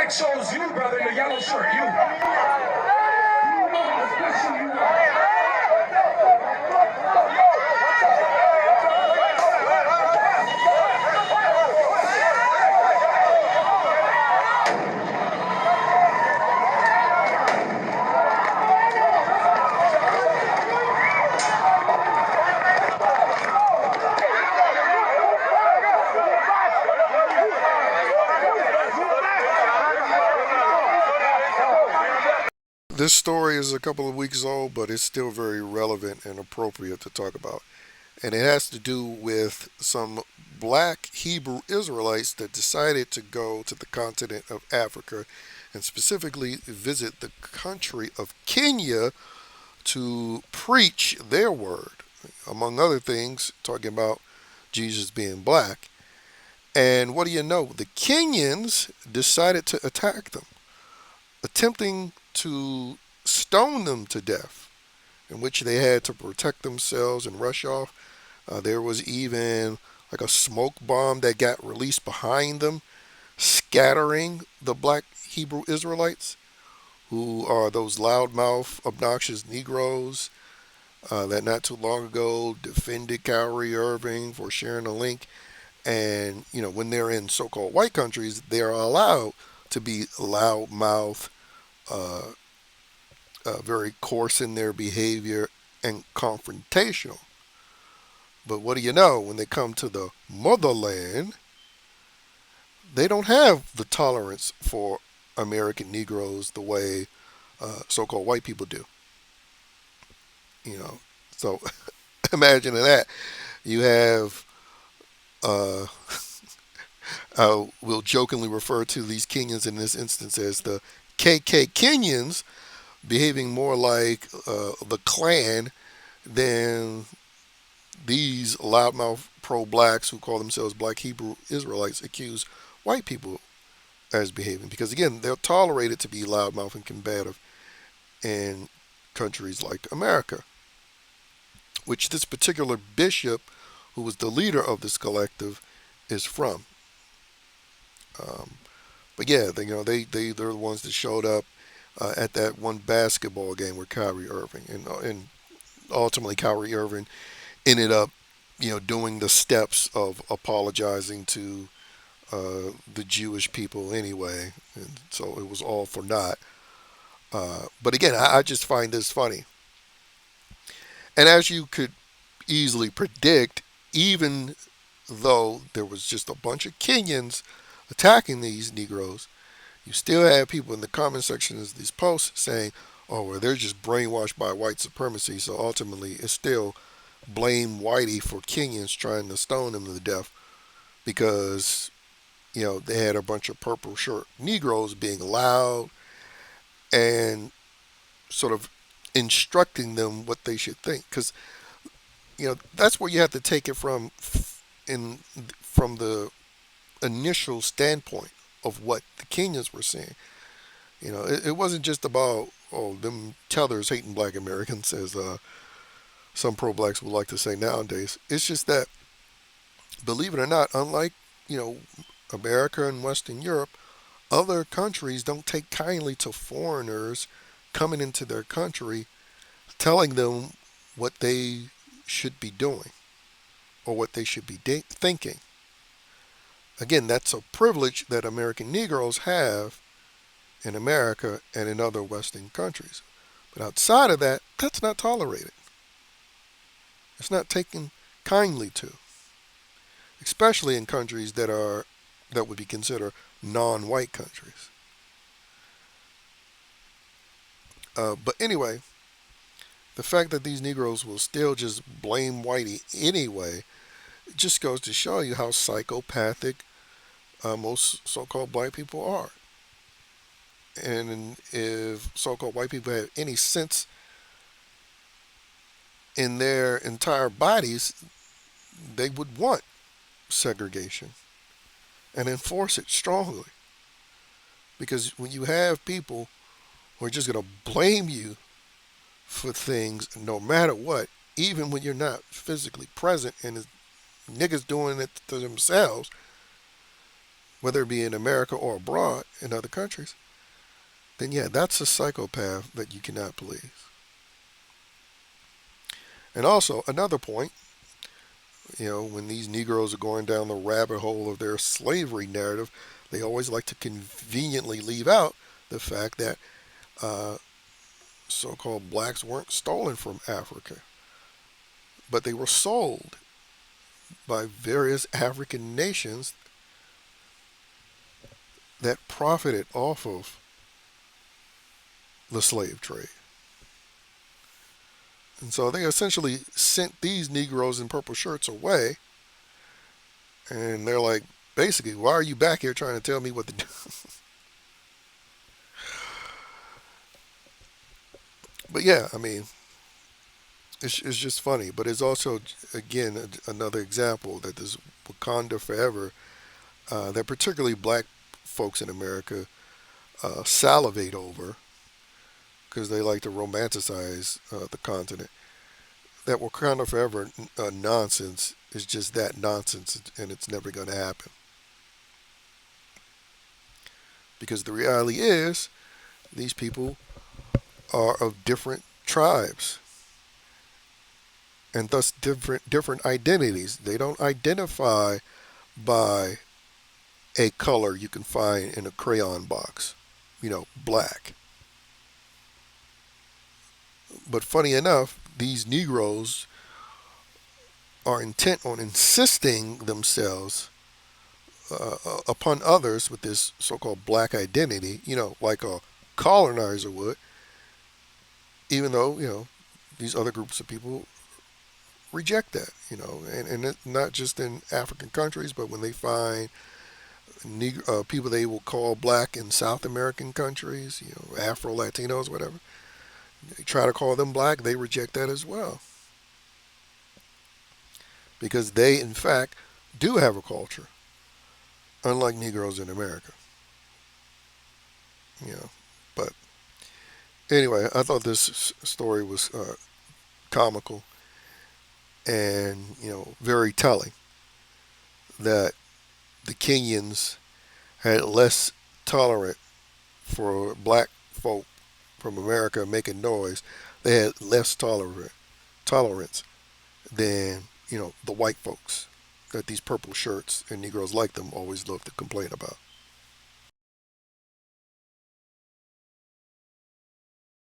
I chose you, brother, in the yellow shirt. You know how special you are. This story is a couple of weeks old, but it's still very relevant and appropriate to talk about. And it has to do with some black Hebrew Israelites that decided to go to the continent of Africa and specifically visit the country of Kenya to preach their word, among other things, talking about Jesus being black. And what do you know? The Kenyans decided to attack them, attempting to stone them to death, in which they had to protect themselves and rush off. There was even like a smoke bomb that got released behind them, scattering the black Hebrew Israelites, who are those loudmouth, obnoxious Negroes that not too long ago defended Kyrie Irving for sharing a link. And, when they're in so called white countries, they are allowed to be loudmouth, uh, very coarse in their behavior, and confrontational. But what do you know? When they come to the motherland, they don't have the tolerance for American Negroes the way so-called white people do. You know, so imagine that. You have, uh, I will jokingly refer to these Kenyans in this instance as the Kenyans, behaving more like the Klan than these loudmouth pro-blacks who call themselves black Hebrew Israelites accuse white people as behaving. Because again, they're tolerated to be loudmouth and combative in countries like America, which this particular bishop, who was the leader of this collective, is from. Um, but yeah, they're the ones that showed up at that one basketball game with Kyrie Irving, and ultimately Kyrie Irving ended up, doing the steps of apologizing to the Jewish people anyway, and so it was all for naught. But again, I just find this funny, and as you could easily predict, even though there was just a bunch of Kenyans attacking these Negroes, you still have people in the comment sections of these posts saying, "Oh, well, they're just brainwashed by white supremacy." So ultimately, it's still blame Whitey for Kenyans trying to stone him to death because they had a bunch of purple shirt Negroes being loud and sort of instructing them what they should think. Because that's where you have to take it in from the initial standpoint of what the Kenyans were saying. It wasn't just about them tethers hating black Americans, as some pro-blacks would like to say nowadays. It's just that, believe it or not, unlike you know America and Western Europe, other countries don't take kindly to foreigners coming into their country, telling them what they should be doing or what they should be thinking. Again, that's a privilege that American Negroes have in America and in other Western countries. But outside of that, that's not tolerated. It's not taken kindly to, especially in countries that would be considered non-white countries. But anyway, the fact that these Negroes will still just blame Whitey anyway just goes to show you how psychopathic most so-called black people are. And if so-called white people have any sense in their entire bodies, they would want segregation and enforce it strongly. Because when you have people who are just going to blame you for things no matter what, even when you're not physically present and niggas doing it to themselves, whether it be in America or abroad in other countries, then yeah, that's a psychopath that you cannot please. And also, another point, when these Negroes are going down the rabbit hole of their slavery narrative, they always like to conveniently leave out the fact that uh, so called blacks weren't stolen from Africa, but they were sold by various African nations that profited off of the slave trade. And so they essentially sent these Negroes in purple shirts away, and they're like, basically, why are you back here trying to tell me what to do? But yeah, I mean, it's just funny. But it's also, again, another example that this Wakanda Forever, that particularly black folks in America salivate over because they like to romanticize the continent. That Wakanda Forever nonsense is just that nonsense, and it's never going to happen. Because the reality is, these people are of different tribes and thus different identities. They don't identify by a color you can find in a crayon box, black. But funny enough, these Negroes are intent on insisting themselves upon others with this so-called black identity, like a colonizer would, even though, these other groups of people reject that, and not just in African countries, but when they find people they will call black in South American countries, Afro Latinos, whatever, they try to call them black, they reject that as well. Because they, in fact, do have a culture, unlike Negroes in America. You know, but anyway, I thought this story was comical and very telling that the Kenyans had less tolerant for black folk from America making noise. They had less tolerance than the white folks that these purple shirts and Negroes like them always love to complain about.